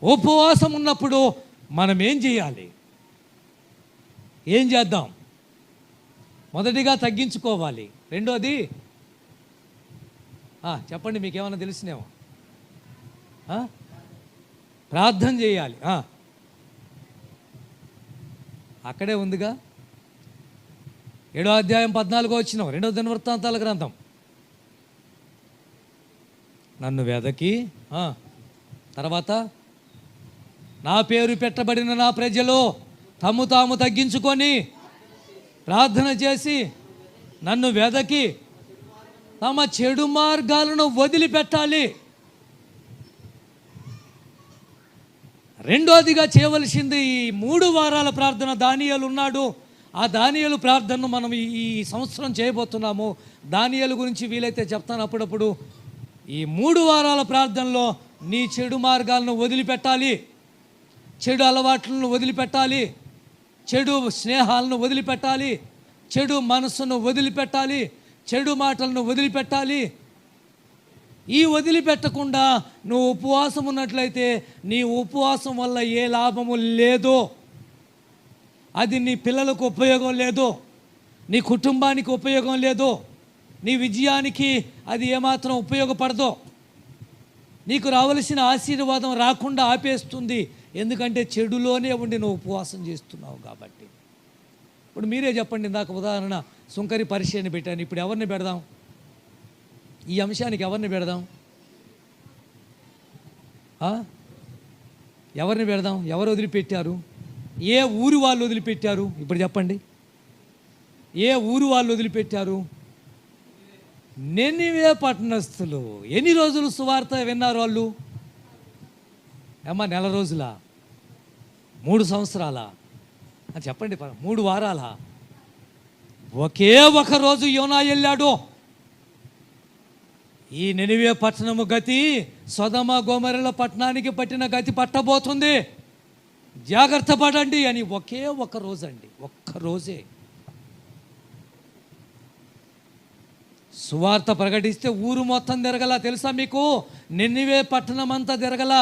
ఉపవాసం ఉన్నప్పుడు మనం ఏం చేయాలి? ఏం చేద్దాం? మొదటిగా తగ్గించుకోవాలి. రెండోది చెప్పండి, మీకేమైనా తెలిసినేమో. ప్రార్థన చేయాలి. అక్కడే ఉందిగా 7వ అధ్యాయం 14వ వచనం, 2వ దినవృత్తాంతాల గ్రంథం. నన్ను వెదకి తర్వాత నా పేరు పెట్టబడిన నా ప్రజలు తమ్ము తాము తగ్గించుకొని ప్రార్థన చేసి నన్ను వెదకి తమ చెడు మార్గాలను వదిలిపెట్టాలి. రెండోదిగా చేయవలసింది ఈ 3 వారాల ప్రార్థన. దానియేలు ఉన్నాడు. ఆ దానియేలు ప్రార్థనను మనం ఈ సంవత్సరం చేయబోతున్నాము. దానియేలు గురించి వీలైతే చెప్తాను అప్పుడప్పుడు. ఈ 3 వారాల ప్రార్థనలో నీ చెడు మార్గాలను వదిలిపెట్టాలి, చెడు అలవాట్లను వదిలిపెట్టాలి, చెడు స్నేహాలను వదిలిపెట్టాలి, చెడు మనస్సును వదిలిపెట్టాలి, చెడు మాటలను వదిలిపెట్టాలి. ఈ వదిలిపెట్టకుండా నువ్వు ఉపవాసం ఉన్నట్లయితే నీ ఉపవాసం వల్ల ఏ లాభము లేదు. అది నీ పిల్లలకు ఉపయోగం లేదు, నీ కుటుంబానికి ఉపయోగం లేదు, నీ విజయానికి అది ఏమాత్రం ఉపయోగపడదు. నీకు రావలసిన ఆశీర్వాదం రాకుండా ఆపేస్తుంది. ఎందుకంటే చెడులోనే ఉండి నువ్వు ఉపవాసం చేస్తున్నావు కాబట్టి. ఇప్పుడు మీరే చెప్పండి. ఇందాక ఉదాహరణ సుంకరి పరిచయాన్ని పెట్టాను. ఇప్పుడు ఎవరిని పెడదాం? ఈ అంశానికి ఎవరిని పెడదాం? ఎవరిని పెడదాం? ఎవరు వదిలిపెట్టారు? ఏ ఊరు వాళ్ళు వదిలిపెట్టారు? ఇప్పుడు చెప్పండి. ఏ ఊరు వాళ్ళు వదిలిపెట్టారు? నినివే పట్టణస్థులు. ఎన్ని రోజులు సువార్త విన్నారు వాళ్ళు? నెల రోజులా? 3 సంవత్సరాలా? చెప్పండి. 3 వారాలా? ఒకే ఒక రోజు యోనా వెళ్ళాడు. ఈ నినివే పట్టణము గతి సొదొమ గొమొర్రా పట్టణానికి పట్టిన గతి పట్టబోతుంది, జాగ్రత్త పడండి అని ఒకే ఒక రోజు అండి. ఒక్క రోజే సువార్త ప్రకటిస్తే ఊరు మొత్తం తిరగల. తెలుసా మీకు? నినివే పట్టణం అంతా తిరగల.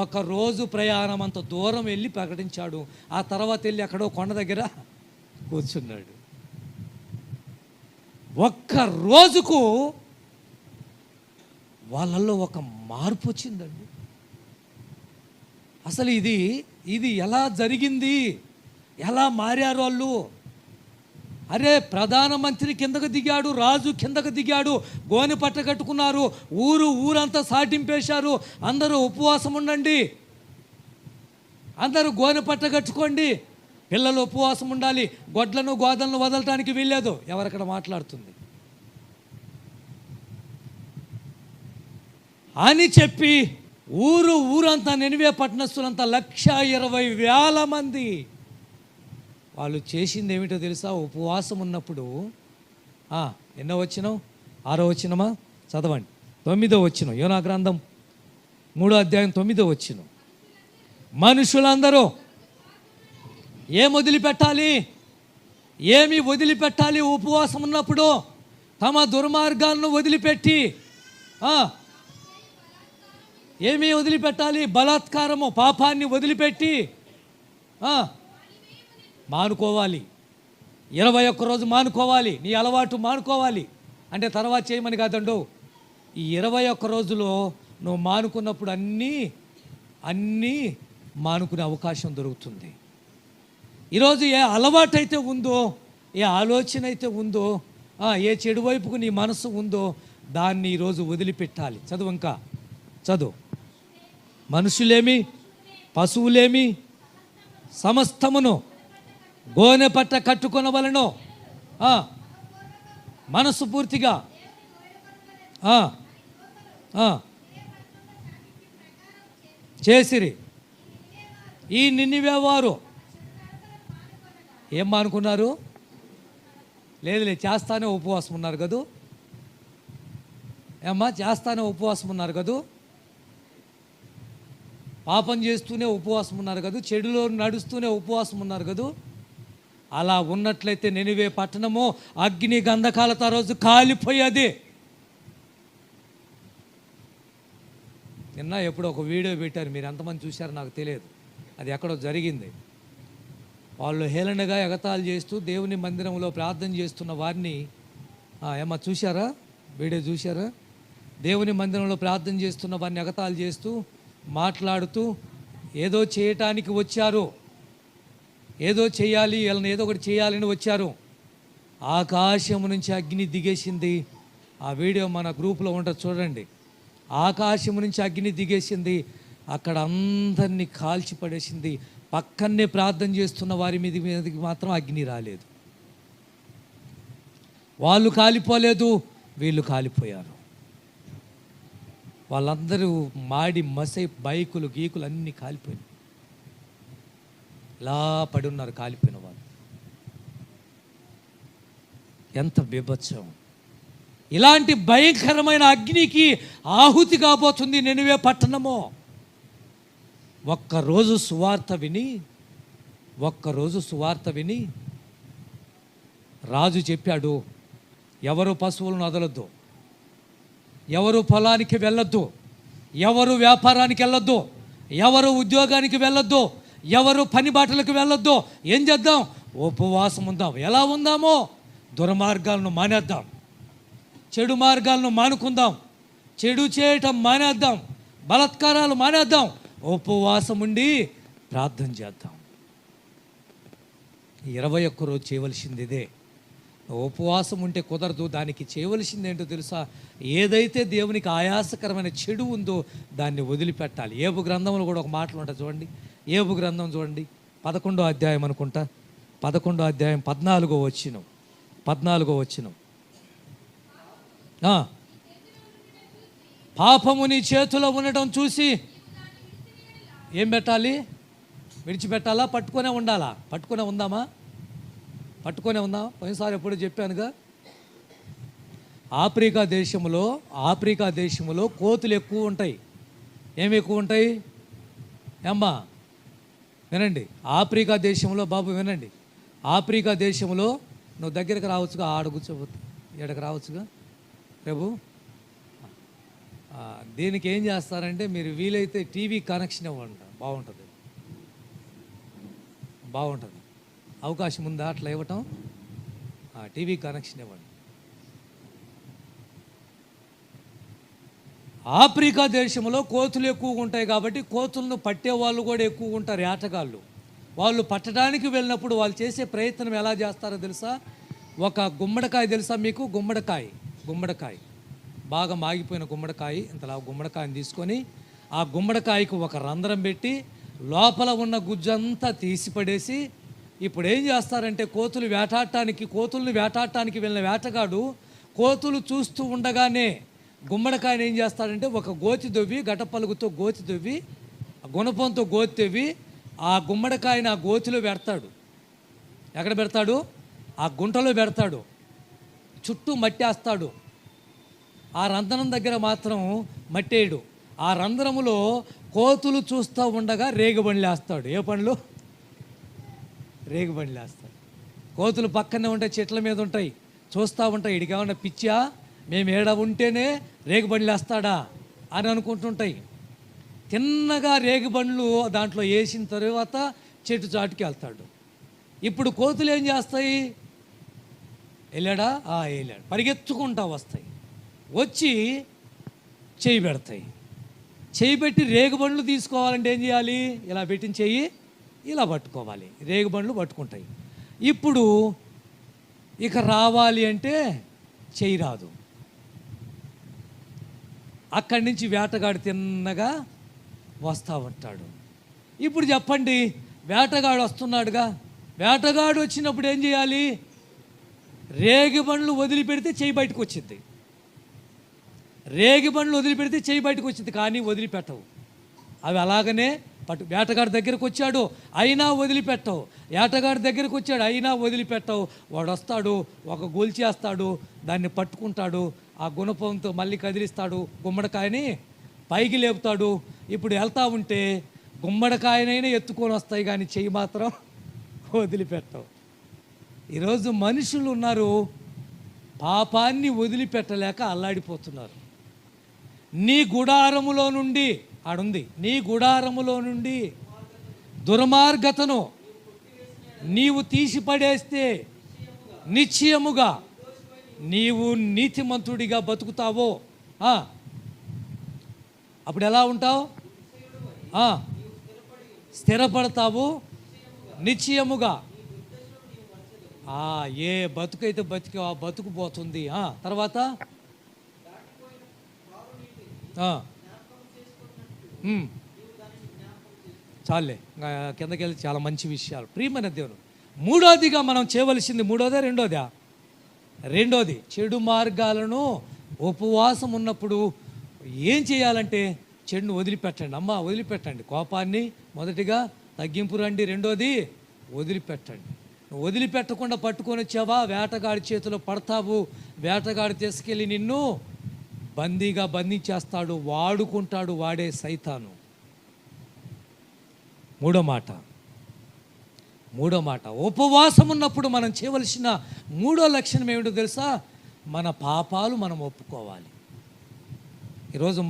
ఒక రోజు ప్రయాణం అంత దూరం వెళ్ళి ప్రకటించాడు. ఆ తర్వాత వెళ్ళి ఎక్కడో కొండ దగ్గర కూర్చున్నాడు. ఒక్క రోజుకు వాళ్ళల్లో ఒక మార్పు వచ్చిందండి. అసలు ఇది ఎలా జరిగింది? ఎలా మారారు వాళ్ళు? అరే, ప్రధానమంత్రి కిందకు దిగాడు, రాజు కిందకు దిగాడు, గోనె పట్ట కట్టుకున్నారు, ఊరంతా సాటింపేశారు. అందరూ ఉపవాసం ఉండండి, అందరూ గోనె పట్ట కట్టుకోండి, పిల్లలు ఉపవాసం ఉండాలి, గొడ్లను గోదలను వదలటానికి వీల్లేదు. ఎవరక్కడ మాట్లాడుతుంది అని చెప్పి ఊరంతా నినివే పట్టణస్థులంతా 120,000 మంది వాళ్ళు చేసింది ఏమిటో తెలుసా? ఉపవాసం ఉన్నప్పుడు ఎన్నో వచనం? 6వ వచనమా? చదవండి. 9వ వచనం, యోనా గ్రంథం 3వ అధ్యాయం 9వ వచనం. మనుషులందరూ ఏం వదిలిపెట్టాలి? ఏమి వదిలిపెట్టాలి? ఉపవాసం ఉన్నప్పుడు తమ దుర్మార్గాలను వదిలిపెట్టి ఏమి వదిలిపెట్టాలి? బలాత్కారము, పాపాన్ని వదిలిపెట్టి మానుకోవాలి. 21 రోజు మానుకోవాలి. నీ అలవాటు మానుకోవాలి. అంటే తర్వాత చేయమని కాదండు. ఈ 21 రోజులో నువ్వు మానుకున్నప్పుడు అన్నీ మానుకునే అవకాశం దొరుకుతుంది. ఈరోజు ఏ అలవాటు అయితే ఉందో, ఏ ఆలోచన అయితే ఉందో, ఏ చెడు వైపుకు నీ మనసు ఉందో దాన్ని ఈరోజు వదిలిపెట్టాలి. చదువు, ఇంకా చదువు. మనుషులేమి, పశువులేమి, సమస్తమును గోనె పట్ట కట్టుకొనవలెను. మనసు పూర్తిగా చేసిరి. ఈ నినివే వారు ఏం అనుకున్నారు? లేదు, చేస్తానే ఉపవాసం ఉన్నారు కదూ. చేస్తానే ఉపవాసం ఉన్నారు కదూ. పాపం చేస్తూనే ఉపవాసం ఉన్నారు కదూ. చెడులో నడుస్తూనే ఉపవాసం ఉన్నారు కదూ. అలా ఉన్నట్లయితే నినివే పట్టణము అగ్ని గంధకాలతో ఆ రోజు కాలిపోయేది. నిన్న నిన్న ఎప్పుడో ఒక వీడియో పెట్టారు, మీరు ఎంతమంది చూశారో నాకు తెలియదు, అది ఎక్కడో జరిగింది. వాళ్ళు హేళనగా ఎగతాళి చేస్తూ దేవుని మందిరంలో ప్రార్థన చేస్తున్న వారిని ఏమో చూశారా? వీడియో చూశారా? దేవుని మందిరంలో ప్రార్థన చేస్తున్న వారిని ఎగతాళి చేస్తూ మాట్లాడుతూ ఏదో చేయటానికి వచ్చారు, ఏదో చేయాలి, వీళ్ళని ఏదో ఒకటి చేయాలని వచ్చారు. ఆకాశం నుంచి అగ్ని దిగేసింది. ఆ వీడియో మన గ్రూప్లో ఉంటుంది, చూడండి. ఆకాశం నుంచి అగ్ని దిగేసింది, అక్కడ అందరినీ కాల్చి పడేసింది. పక్కనే ప్రార్థన చేస్తున్న వారి మీదకి మాత్రం అగ్ని రాలేదు. వాళ్ళు కాలిపోలేదు, వీళ్ళు కాలిపోయారు. వాళ్ళందరూ మాడి మసై బైకులు గీకులు అన్నీ కాలిపోయినాయి. ఇలా పడి ఉన్నారు కాలిపోయిన వాళ్ళు. ఎంత బీభత్సం! ఇలాంటి భయంకరమైన అగ్నికి ఆహుతి కాబోతుంది నినివే పట్టణము. ఒక్కరోజు సువార్త విని రాజు చెప్పాడు, ఎవరు పశువులను వదలొద్దు, ఎవరు పొలానికి వెళ్ళొద్దు, ఎవరు వ్యాపారానికి వెళ్ళొద్దు, ఎవరు ఉద్యోగానికి వెళ్ళొద్దు, ఎవరు పని బాటలకు వెళ్ళొద్దు. ఏం చేద్దాం? ఉపవాసం ఉందాం. ఎలా ఉందామో? దుర్మార్గాలను మానేద్దాం, చెడు మార్గాలను మానుకుందాం, చెడు చేయటం మానేద్దాం, బలాత్కారాలు మానేద్దాం, ఉపవాసం ఉండి ప్రార్థన చేద్దాం. 21 రోజు చేయవలసింది ఇదే. ఉపవాసం ఉంటే కుదరదు. దానికి చేయవలసింది ఏంటో తెలుసా? ఏదైతే దేవునికి ఆయాసకరమైన చెడు ఉందో దాన్ని వదిలిపెట్టాలి. ఏబు గ్రంథంలో కూడా ఒక మాటలు ఉంటాయి, చూడండి. ఏబు గ్రంథం చూడండి, 11వ అధ్యాయం అనుకుంటా, 11వ అధ్యాయం 14వ వచనం. పాపము నీ చేతిలో ఉండటం చూసి ఏం పెట్టాలి? విడిచిపెట్టాలా? పట్టుకునే ఉండాలా? పట్టుకునే ఉందామా? పోయినసారి ఎప్పుడు చెప్పానుగా, ఆఫ్రికా దేశంలో కోతులు ఎక్కువ ఉంటాయి. ఏమి ఎక్కువ ఉంటాయి ఏమ్మా? వినండి. ఆఫ్రికా దేశంలో, బాబు వినండి, ఆఫ్రికా దేశంలో నువ్వు దగ్గరికి రావచ్చుగా, ఆడ కూర్చోబోతు, ఎక్కడికి రావచ్చుగా ప్రభు. దీనికి ఏం చేస్తారంటే, మీరు వీలైతే టీవీ కనెక్షన్ ఇవ్వండి, బాగుంటుంది. అవకాశం ఉందా అట్లా ఇవ్వటం? టీవీ కనెక్షన్ ఇవ్వండి. ఆఫ్రికా దేశంలో కోతులు ఎక్కువగా ఉంటాయి కాబట్టి కోతులను పట్టే వాళ్ళు కూడా ఎక్కువగా ఉంటారు, వేటగాళ్ళు. వాళ్ళు పట్టడానికి వెళ్ళినప్పుడు వాళ్ళు చేసే ప్రయత్నం ఎలా చేస్తారో తెలుసా? ఒక గుమ్మడికాయ తెలుసా మీకు? గుమ్మడికాయ బాగా మాగిపోయిన గుమ్మడికాయ, ఇంతలా గుమ్మడికాయని తీసుకొని ఆ గుమ్మడికాయకు ఒక రంధ్రం పెట్టి లోపల ఉన్న గుజ్జంతా తీసి పడేసి, ఇప్పుడు ఏం చేస్తారంటే కోతుల్ని వేటాడటానికి వెళ్ళిన వేటగాడు కోతులు చూస్తూ ఉండగానే గుమ్మడికాయని ఏం చేస్తాడంటే ఒక గోతి దొవ్వి, గటపలుగుతో గోతి దొవ్వి, గుణపంతో గోతి తవ్వి ఆ గుమ్మడికాయని ఆ గోతిలో పెడతాడు. ఎక్కడ పెడతాడు? ఆ గుంటలో పెడతాడు. చుట్టూ మట్టి వేస్తాడు. ఆ రంధ్రం దగ్గర మాత్రం మట్టేయడు. ఆ రంధ్రములో కోతులు చూస్తూ ఉండగా రేగుబండ్లు వేస్తాడు. ఏ పండ్లు? రేగుబండ్లు వేస్తాడు. కోతులు పక్కనే ఉంటాయి, చెట్ల మీద ఉంటాయి, చూస్తూ ఉంటాయి. ఇడికి ఏమన్నా పిచ్చా, మేము ఏడ ఉంటేనే రేగుబండ్లు వేస్తాడా అని అనుకుంటుంటాయి. తిన్నగా రేగుబండ్లు దాంట్లో వేసిన తర్వాత చెట్టు చాటుకి వెళ్తాడు. ఇప్పుడు కోతులు ఏం చేస్తాయి? వెళ్ళాడా? వెళ్ళాడు. పరిగెత్తుకుంటా వస్తాయి, వచ్చి చేయి పెడతాయి. చేయి పెట్టి రేగుబండ్లు తీసుకోవాలంటే ఏం చేయాలి? ఇలా పెట్టిన చెయ్యి ఇలా పట్టుకోవాలి, రేగుబండ్లు పట్టుకుంటాయి. ఇప్పుడు ఇక రావాలి అంటే చెయ్యి రాదు. అక్కడి నుంచి వేటగాడు తిన్నగా వస్తూ ఉంటాడు. ఇప్పుడు చెప్పండి, వేటగాడు వస్తున్నాడుగా, వేటగాడు వచ్చినప్పుడు ఏం చేయాలి? రేగిబండ్లు వదిలిపెడితే చెయ్యి బయటకు వచ్చింది. కానీ వదిలిపెట్టవు అవి, అలాగనే వేటగాడి దగ్గరకు వచ్చాడు అయినా వదిలిపెట్టవు, వేటగాడి దగ్గరకు వచ్చాడు అయినా వదిలిపెట్టవు. వాడు వస్తాడు, ఒక గొల్చేస్తాడు, దాన్ని పట్టుకుంటాడు, ఆ గుణపంతో మళ్ళీ కదిలిస్తాడు, గుమ్మడికాయని పైకి లేపుతాడు. ఇప్పుడు వెళ్తా ఉంటే గుమ్మడికాయనైనా ఎత్తుకొని వస్తాయి కానీ చెయ్యి మాత్రం వదిలిపెట్టవు. ఈరోజు మనుషులు ఉన్నారు, పాపాన్ని వదిలిపెట్టలేక అల్లాడిపోతున్నారు. నీ గుడారములో నుండి ఆడుంది, నీ గుడారములో నుండి దుర్మార్గతను నీవు తీసిపడేస్తే నిశ్చయముగా నీవు నీతిమంతుడిగా బతుకుతావో. అప్పుడు ఎలా ఉంటావు? స్థిరపడతావు నిశ్చయముగా. ఏ బతుకైతే బతికి ఆ బతుకు పోతుంది. తర్వాత చాలే, కిందకి వెళ్ళి చాలా మంచి విషయాలు. ప్రియమైన దేవుడు, మూడోదిగా మనం చేయవలసింది, రెండోది చెడు మార్గాలను ఉపవాసం ఉన్నప్పుడు ఏం చేయాలంటే చెడును వదిలిపెట్టండి. వదిలిపెట్టండి కోపాన్ని. మొదటిగా తగ్గింపు రండి, రెండోది వదిలిపెట్టండి. నువ్వు వదిలిపెట్టకుండా పట్టుకొని వచ్చావా, వేటగాడి చేతిలో పడతావు. వేటగాడి తీసుకెళ్ళి నిన్ను బందీగా బంధించేస్తాడు, వాడుకుంటాడు, వాడే సైతాను. మూడో మాట ఉపవాసం ఉన్నప్పుడు మనం చేయవలసిన మూడో లక్షణం ఏమిటో తెలుసా? మన పాపాలు మనం ఒప్పుకోవాలి. ఈరోజు